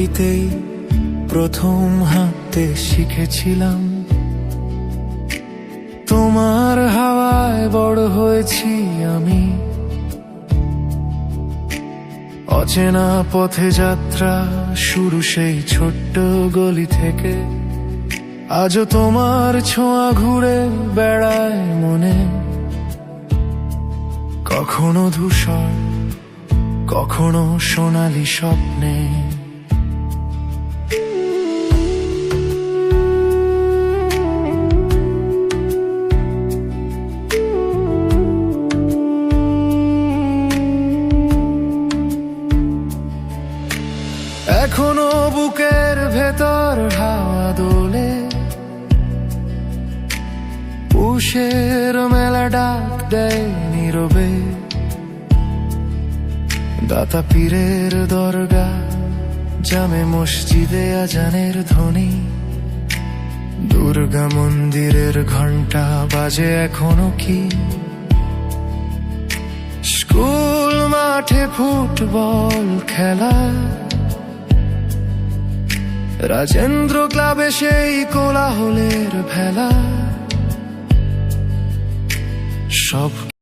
মাটিতেই প্রথম হাঁটতে শিখেছিলাম, তোমার হাওয়ায় বড় হয়েছি আমি। অচেনা পথে যাত্রা শুরু সেই ছোট্ট গলি থেকে, আজও তোমার ছোঁয়া ঘুরে বেড়ায় মনে। কখনো ধূসর, কখনো সোনালি স্বপ্নে। এখনো বুকের ভেতর হাওয়া দোলে, পুষের মেলা ডাক দেয় নীরবে। দাতা পীরের দরগা, জামে মসজিদে আজানের ধ্বনি, দুর্গা মন্দিরের ঘন্টা বাজে এখনো কি। স্কুল মাঠে ফুটবল খেলা, রাজেন্দ্র ক্লাবে সেই কোলাহলের ভেলা। সব